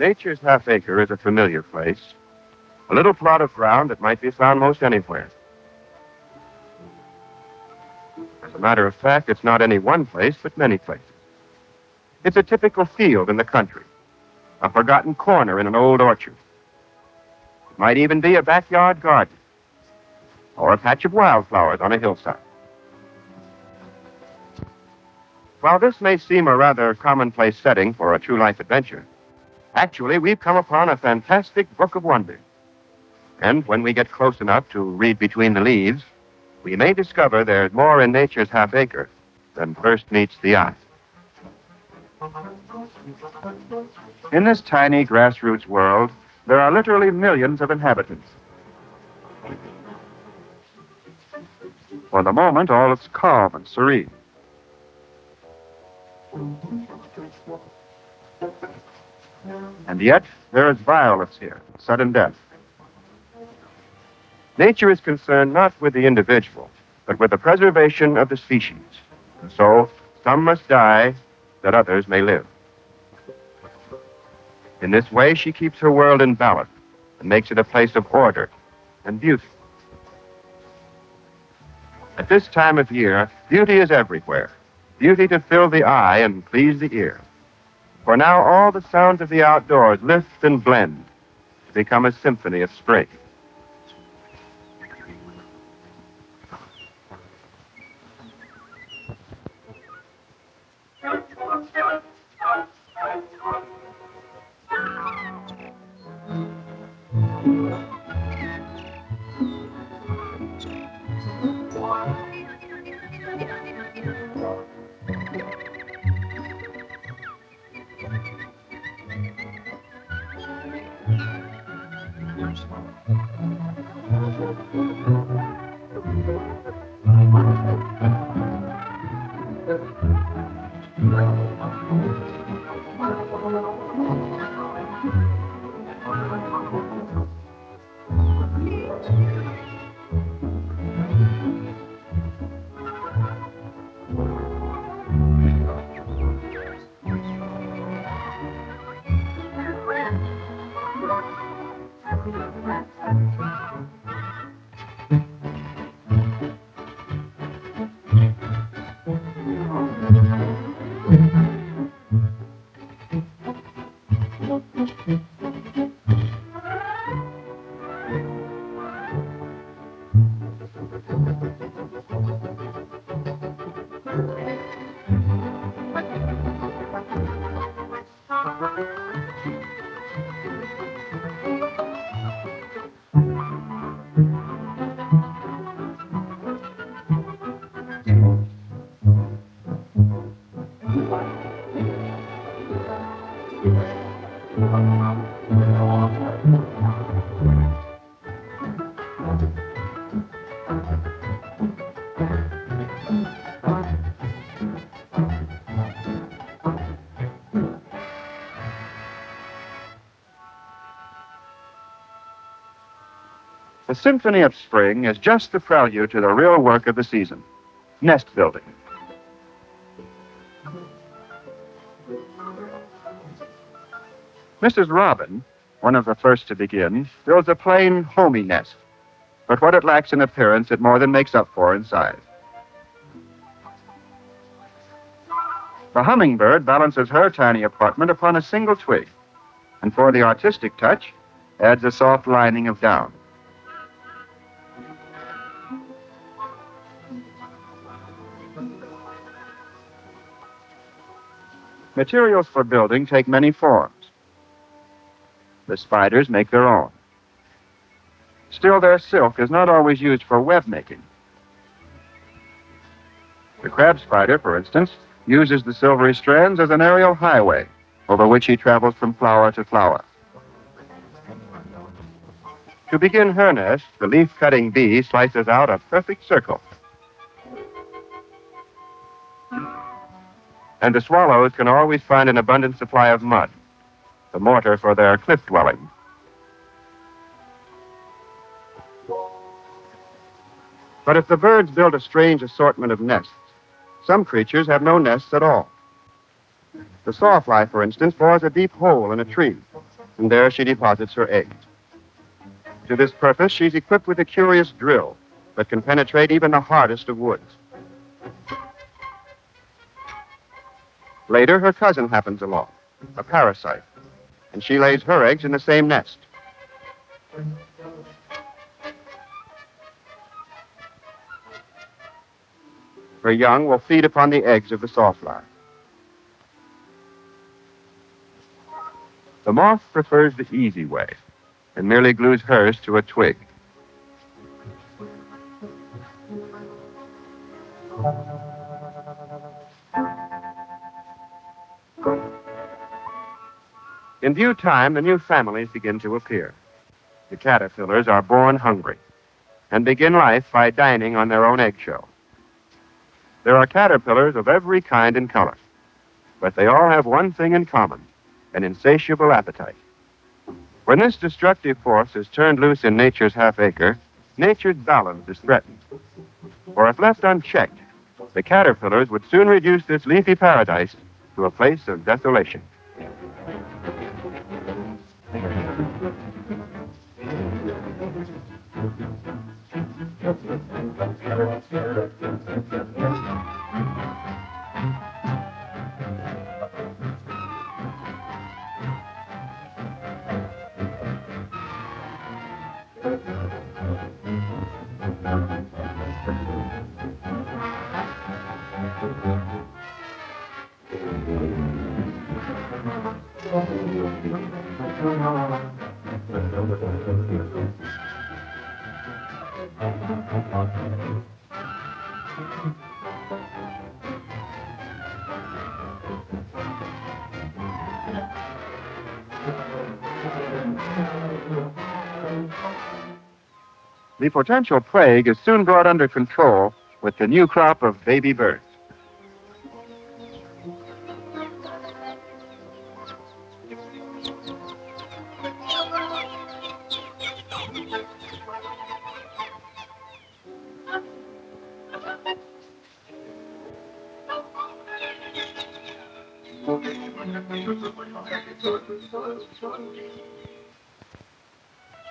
Nature's half-acre is a familiar place, a little plot of ground that might be found most anywhere. As a matter of fact, it's not any one place, but many places. It's a typical field in the country, a forgotten corner in an old orchard. It might even be a backyard garden, or a patch of wildflowers on a hillside. While this may seem a rather commonplace setting for a true life adventure, actually, we've come upon a fantastic book of wonders. And when we get close enough to read between the leaves, we may discover there's more in nature's half-acre than first meets the eye. In this tiny grassroots world, there are literally millions of inhabitants. For the moment, all is calm and serene. And yet, there is violence here, sudden death. Nature is concerned not with the individual, but with the preservation of the species. And so, some must die that others may live. In this way, she keeps her world in balance and makes it a place of order and beauty. At this time of year, beauty is everywhere. Beauty to fill the eye and please the ear. For now, all the sounds of the outdoors lift and blend to become a symphony of spring. The Symphony of Spring is just the prelude to the real work of the season, nest building. Mrs. Robin, one of the first to begin, builds a plain, homey nest. but what it lacks in appearance, it more than makes up for in size. The hummingbird balances her tiny apartment upon a single twig, and for the artistic touch, adds a soft lining of down. Materials for building take many forms. The spiders make their own. Still, their silk is not always used for web making. The crab spider, for instance, uses the silvery strands as an aerial highway over which he travels from flower to flower. To begin her nest, the leaf-cutting bee slices out a perfect circle. And the swallows can always find an abundant supply of mud, the mortar for their cliff dwelling. But if the birds build a strange assortment of nests, some creatures have no nests at all. The sawfly, for instance, bores a deep hole in a tree, and there she deposits her eggs. To this purpose, she's equipped with a curious drill that can penetrate even the hardest of woods. Later, her cousin happens along, a parasite, and she lays her eggs in the same nest. Her young will feed upon the eggs of the sawfly. The moth prefers the easy way and merely glues hers to a twig. In due time, the new families begin to appear. The caterpillars are born hungry and begin life by dining on their own eggshell. There are caterpillars of every kind and color, but they all have one thing in common, an insatiable appetite. When this destructive force is turned loose in nature's half-acre, nature's balance is threatened. For if left unchecked, the caterpillars would soon reduce this leafy paradise to a place of desolation. The potential plague is soon brought under control with the new crop of baby birds.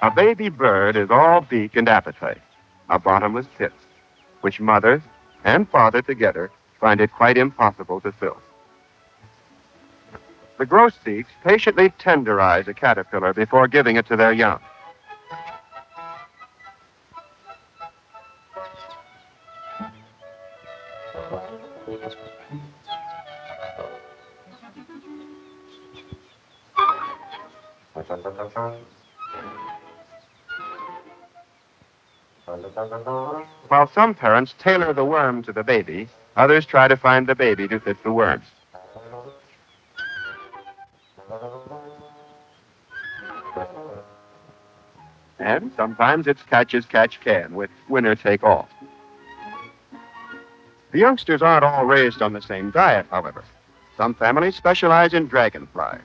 A baby bird is all beak and appetite, a bottomless pit, which mother and father together find it quite impossible to fill. The grosbeaks patiently tenderize a caterpillar before giving it to their young. While some parents tailor the worm to the baby, others try to find the baby to fit the worm. And sometimes it's catch as catch can, with winner take all. The youngsters aren't all raised on the same diet, however. Some families specialize in dragonflies.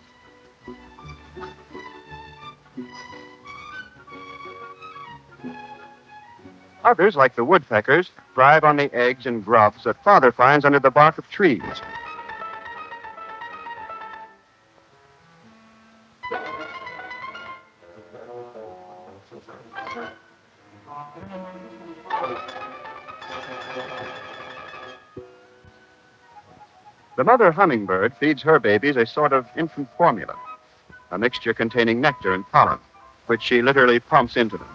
Others, like the woodpeckers, thrive on the eggs and grubs that father finds under the bark of trees. The mother hummingbird feeds her babies a sort of infant formula, a mixture containing nectar and pollen, which she literally pumps into them.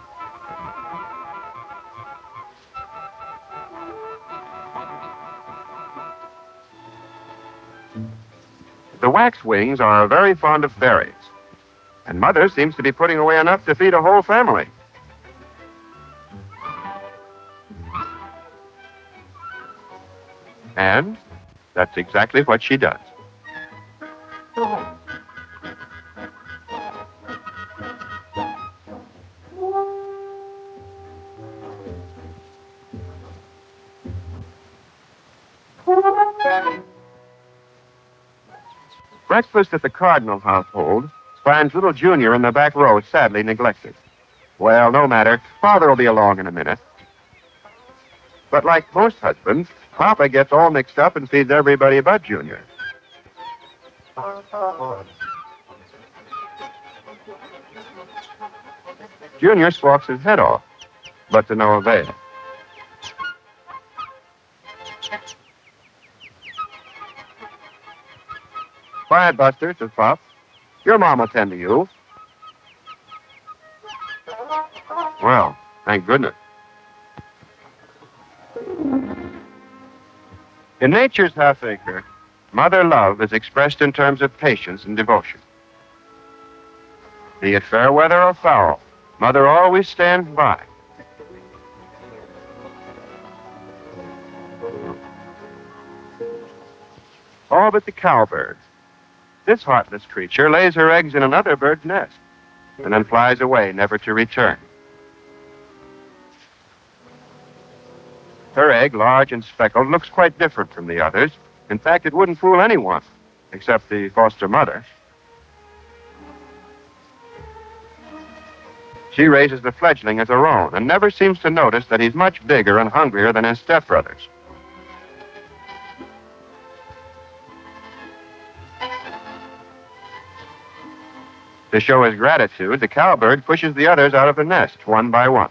The waxwings are very fond of berries, and mother seems to be putting away enough to feed a whole family. And that's exactly what she does. Breakfast at the Cardinal household finds little Junior in the back row, sadly neglected. Well, no matter. Father will be along in a minute. But like most husbands, Papa gets all mixed up and feeds everybody but Junior. Junior squawks his head off, but to no avail. Quiet, Buster, says Pop. Your mom will tend to you. Well, thank goodness. In nature's half-acre, mother love is expressed in terms of patience and devotion. Be it fair weather or foul, mother always stands by. All but the cowbird. This heartless creature lays her eggs in another bird's nest and then flies away, never to return. Her egg, large and speckled, looks quite different from the others. In fact, it wouldn't fool anyone, except the foster mother. She raises the fledgling as her own and never seems to notice that he's much bigger and hungrier than his stepbrothers. To show his gratitude, the cowbird pushes the others out of the nest, one by one,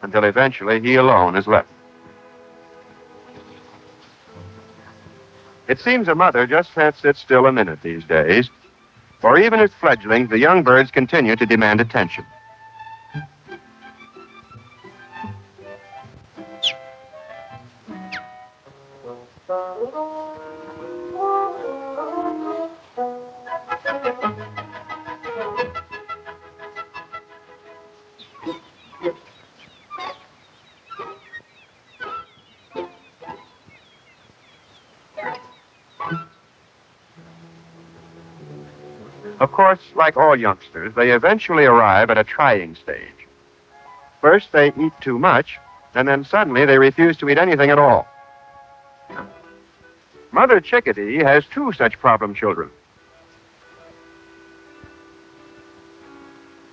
until eventually he alone is left. It seems a mother just can't sit still a minute these days, for even as fledglings, the young birds continue to demand attention. Of course, like all youngsters, they eventually arrive at a trying stage. First, they eat too much, and then suddenly they refuse to eat anything at all. Mother Chickadee has two such problem children.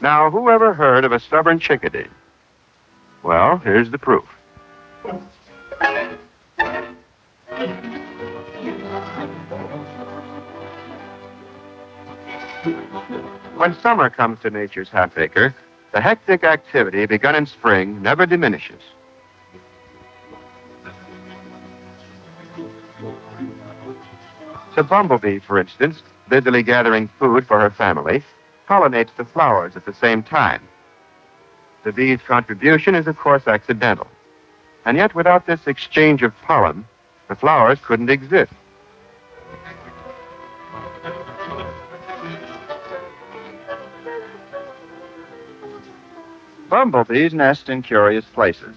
Now, who ever heard of a stubborn chickadee? Well, here's the proof. When summer comes to nature's half-acre, the hectic activity begun in spring never diminishes. The bumblebee, for instance, busily gathering food for her family, pollinates the flowers at the same time. The bee's contribution is, of course, accidental. And yet, without this exchange of pollen, the flowers couldn't exist. Bumblebees nest in curious places.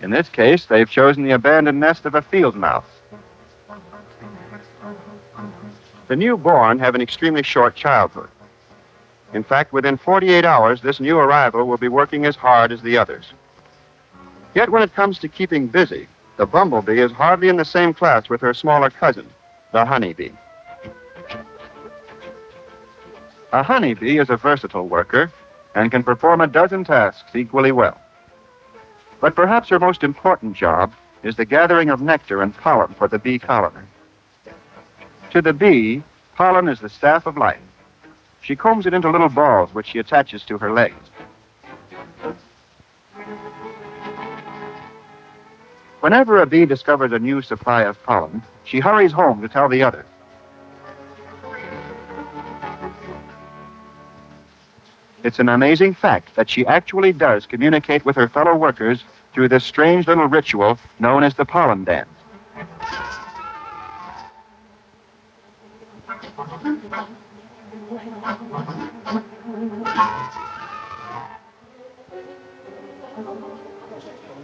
In this case, they've chosen the abandoned nest of a field mouse. The newborn have an extremely short childhood. In fact, within 48 hours, this new arrival will be working as hard as the others. Yet when it comes to keeping busy, the bumblebee is hardly in the same class with her smaller cousin, the honeybee. A honeybee is a versatile worker and can perform a dozen tasks equally well. But perhaps her most important job is the gathering of nectar and pollen for the bee colony. To the bee, pollen is the staff of life. She combs it into little balls which she attaches to her legs. Whenever a bee discovers a new supply of pollen, she hurries home to tell the others. It's an amazing fact that she actually does communicate with her fellow workers through this strange little ritual known as the pollen dance.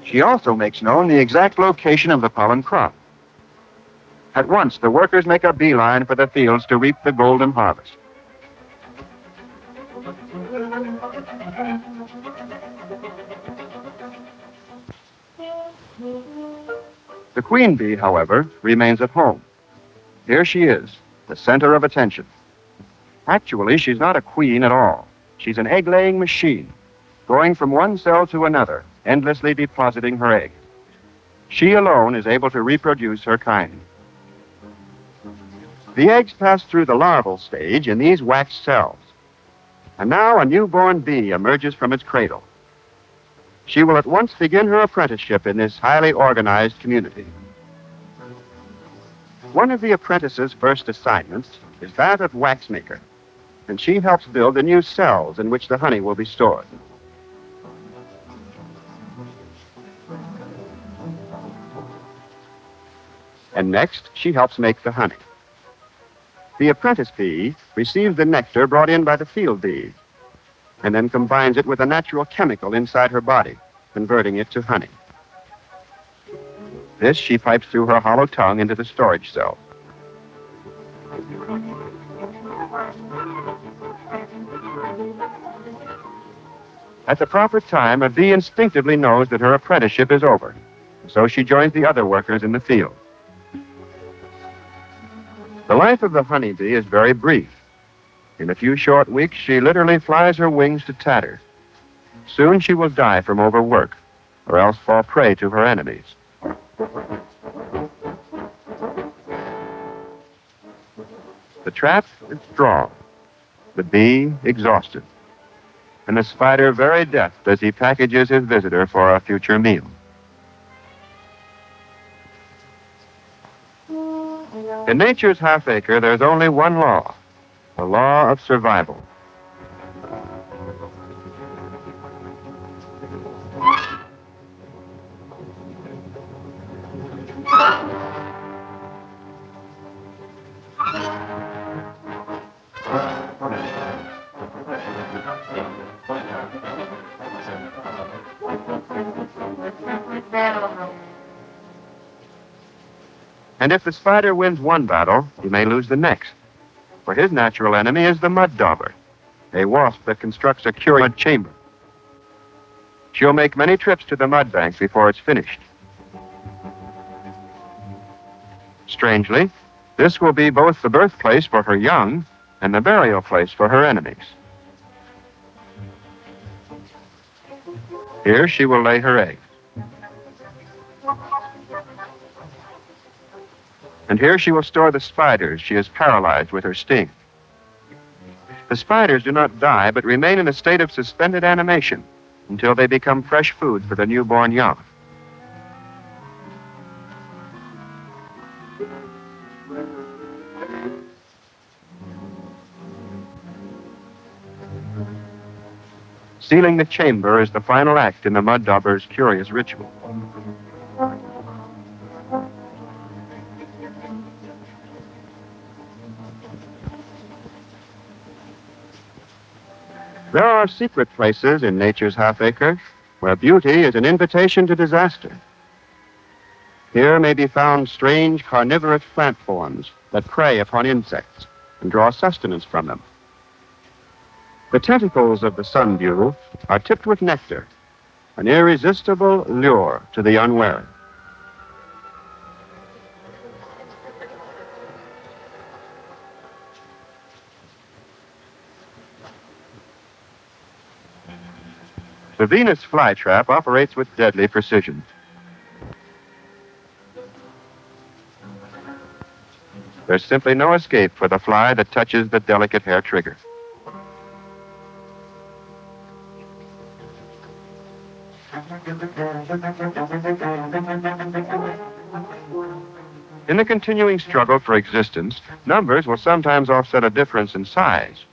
She also makes known the exact location of the pollen crop. At once, the workers make a beeline for the fields to reap the golden harvest. The queen bee, however, remains at home. Here she is, the center of attention. Actually, she's not a queen at all. She's an egg-laying machine, going from one cell to another, endlessly depositing her egg. She alone is able to reproduce her kind. The eggs pass through the larval stage in these wax cells. And now a newborn bee emerges from its cradle. She will at once begin her apprenticeship in this highly organized community. One of the apprentice's first assignments is that of waxmaker, and she helps build the new cells in which the honey will be stored. And next, she helps make the honey. The apprentice bee receives the nectar brought in by the field bees, and then combines it with a natural chemical inside her body, converting it to honey. This she pipes through her hollow tongue into the storage cell. At the proper time, a bee instinctively knows that her apprenticeship is over, so she joins the other workers in the field. The life of the honeybee is very brief. In a few short weeks, she literally flies her wings to tatters. Soon she will die from overwork, or else fall prey to her enemies. The trap is strong, the bee exhausted, and the spider very deft as he packages his visitor for a future meal. In nature's half-acre, there's only one law, the law of survival. And if the spider wins one battle, he may lose the next. For his natural enemy is the mud dauber, a wasp that constructs a curious chamber. She'll make many trips to the mud bank before it's finished. Strangely, this will be both the birthplace for her young and the burial place for her enemies. Here she will lay her eggs. And here she will store the spiders she has paralyzed with her sting. The spiders do not die, but remain in a state of suspended animation until they become fresh food for the newborn young. Sealing the chamber is the final act in the mud dauber's curious ritual. There are secret places in nature's half-acre where beauty is an invitation to disaster. Here may be found strange carnivorous plant forms that prey upon insects and draw sustenance from them. The tentacles of the sundew are tipped with nectar, an irresistible lure to the unwary. The Venus flytrap operates with deadly precision. There's simply no escape for the fly that touches the delicate hair trigger. In the continuing struggle for existence, numbers will sometimes offset a difference in size.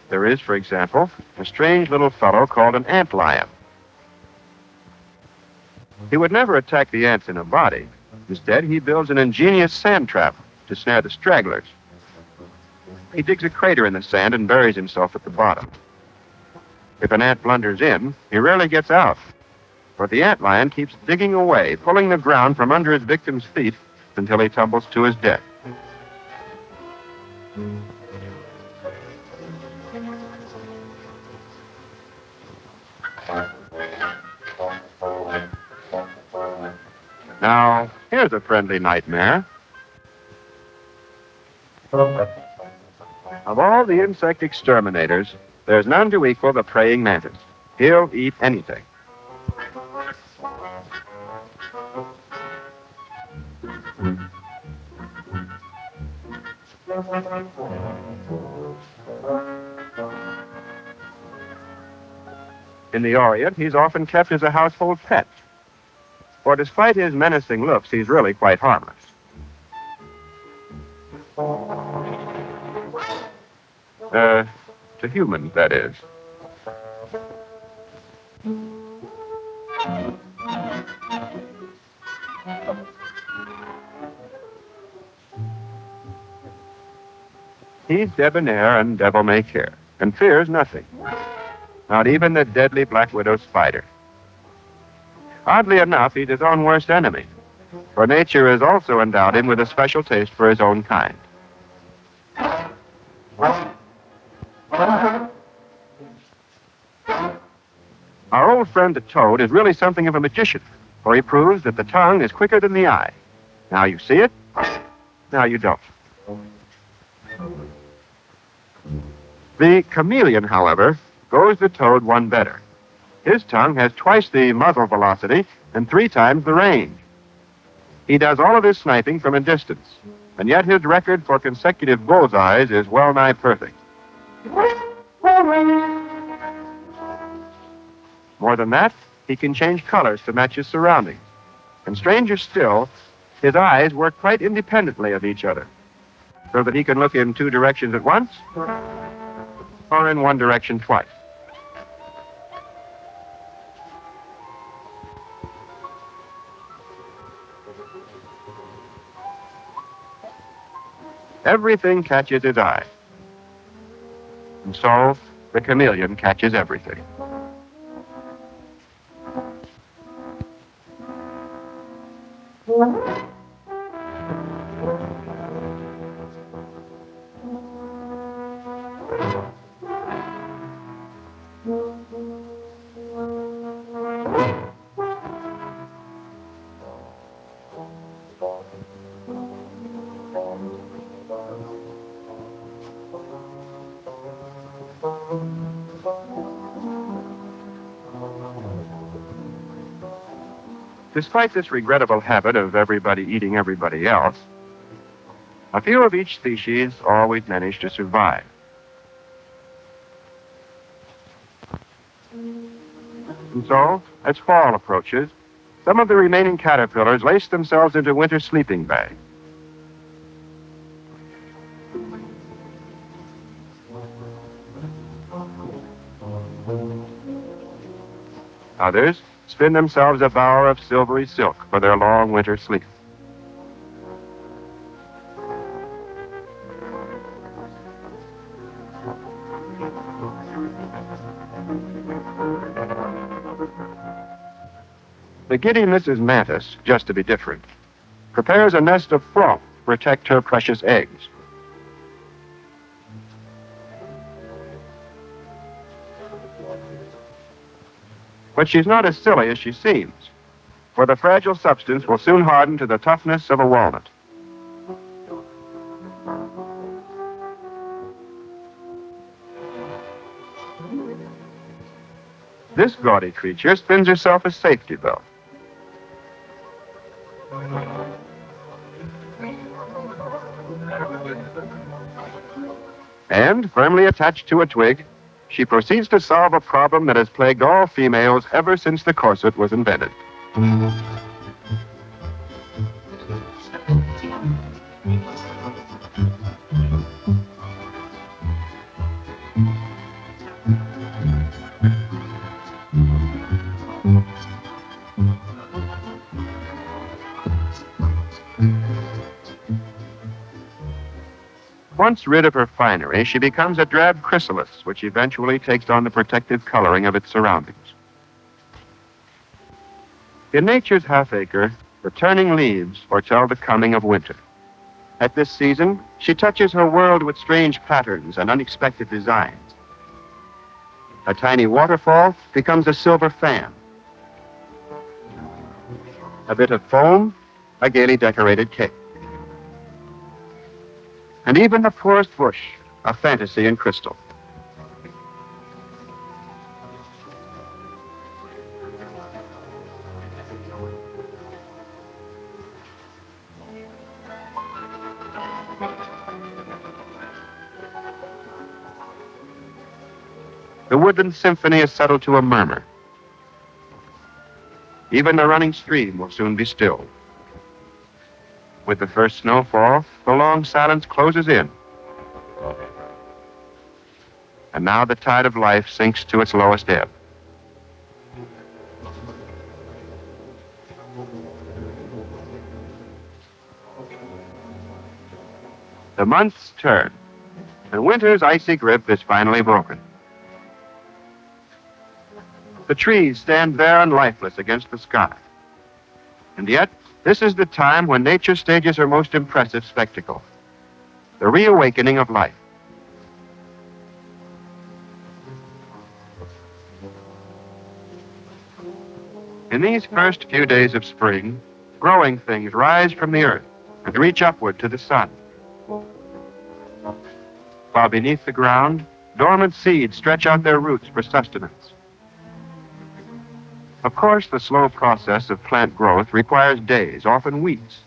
There is, for example, a strange little fellow called an ant lion. He would never attack the ants in a body. Instead, he builds an ingenious sand trap to snare the stragglers. He digs a crater in the sand and buries himself at the bottom. If an ant blunders in, he rarely gets out. For the ant lion keeps digging away, pulling the ground from under his victim's feet until he tumbles to his death. Now, here's a friendly nightmare. Of all the insect exterminators, there's none to equal the praying mantis. He'll eat anything. In the Orient, he's often kept as a household pet. For despite his menacing looks, he's really quite harmless. To humans, that is. He's debonair and devil-may-care, and fears nothing. Not even the deadly black widow spider. Oddly enough, he's his own worst enemy, for nature has also endowed him with a special taste for his own kind. Our old friend the toad is really something of a magician, for he proves that the tongue is quicker than the eye. Now you see it, now you don't. The chameleon, however, goes the toad one better. His tongue has twice the muzzle velocity and 3 times the range. He does all of his sniping from a distance, and yet his record for consecutive bullseyes is well nigh perfect. More than that, he can change colors to match his surroundings. And stranger still, his eyes work quite independently of each other, so that he can look in 2 directions at once, or in 1 direction twice. Everything catches his eye. And so, the chameleon catches everything. Despite this regrettable habit of everybody eating everybody else, a few of each species always manage to survive. And so, as fall approaches, some of the remaining caterpillars lace themselves into winter sleeping bags. Others spin themselves a bower of silvery silk for their long winter sleep. The giddy Mrs. Mantis, just to be different, prepares a nest of froth to protect her precious eggs. But she's not as silly as she seems, for the fragile substance will soon harden to the toughness of a walnut. This gaudy creature spins herself a safety belt. And, firmly attached to a twig, she proceeds to solve a problem that has plagued all females ever since the corset was invented. Once rid of her finery, she becomes a drab chrysalis, which eventually takes on the protective coloring of its surroundings. In nature's half-acre, the turning leaves foretell the coming of winter. At this season, she touches her world with strange patterns and unexpected designs. A tiny waterfall becomes a silver fan. A bit of foam, a gaily decorated cake. And even the poorest bush, a fantasy in crystal. The woodland symphony is settled to a murmur. Even the running stream will soon be stilled. With the first snowfall, the long silence closes in. And now the tide of life sinks to its lowest ebb. The months turn, and winter's icy grip is finally broken. The trees stand bare and lifeless against the sky. And yet, this is the time when nature stages her most impressive spectacle, the reawakening of life. In these first few days of spring, growing things rise from the earth and reach upward to the sun. While beneath the ground, dormant seeds stretch out their roots for sustenance. Of course, the slow process of plant growth requires days, often weeks.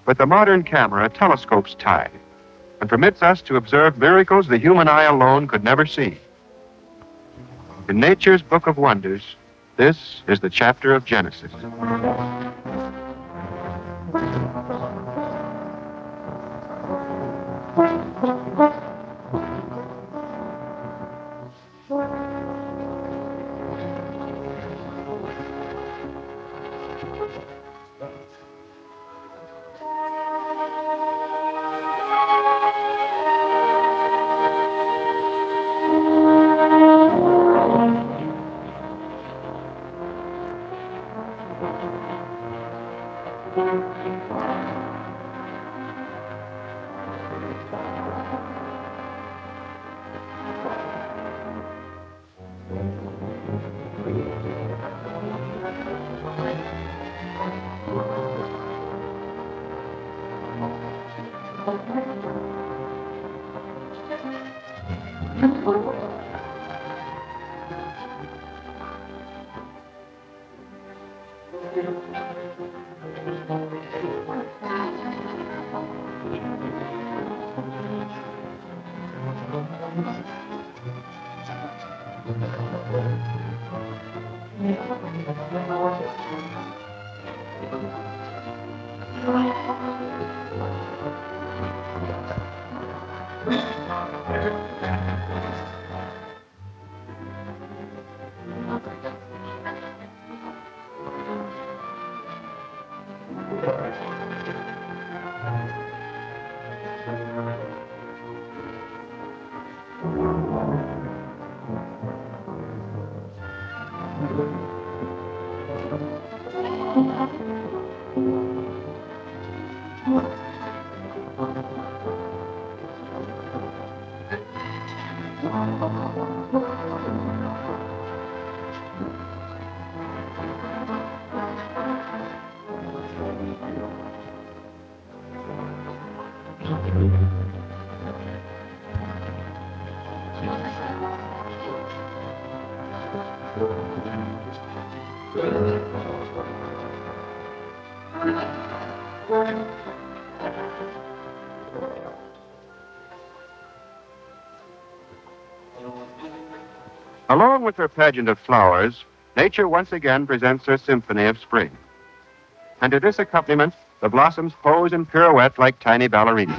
But the modern camera telescopes time and permits us to observe miracles the human eye alone could never see. In nature's book of wonders, this is the chapter of Genesis. Along with her pageant of flowers, nature once again presents her symphony of spring. And to this accompaniment, the blossoms pose and pirouette like tiny ballerinas.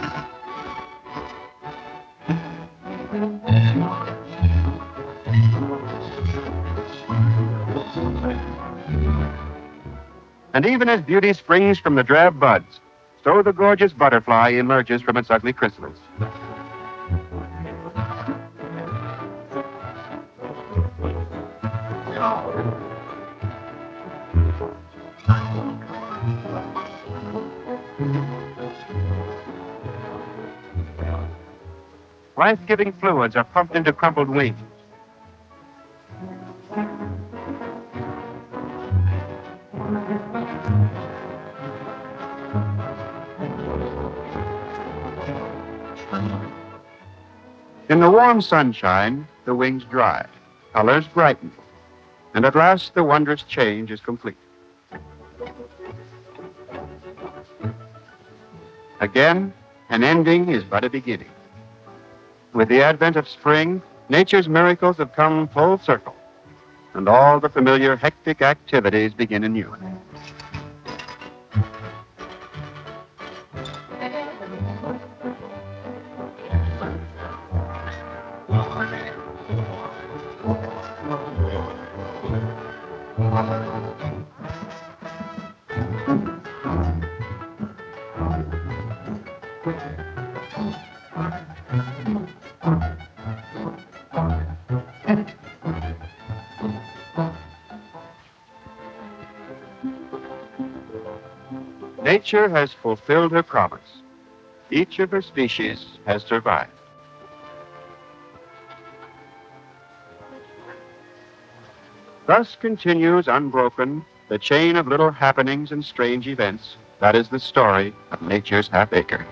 And even as beauty springs from the drab buds, so the gorgeous butterfly emerges from its ugly chrysalis. Life-giving fluids are pumped into crumpled wings. In the warm sunshine, the wings dry, colors brighten, and at last the wondrous change is complete. Again, an ending is but a beginning. With the advent of spring, nature's miracles have come full circle, and all the familiar hectic activities begin anew. Nature has fulfilled her promise. Each of her species has survived. Thus continues unbroken the chain of little happenings and strange events. That is the story of nature's half-acre.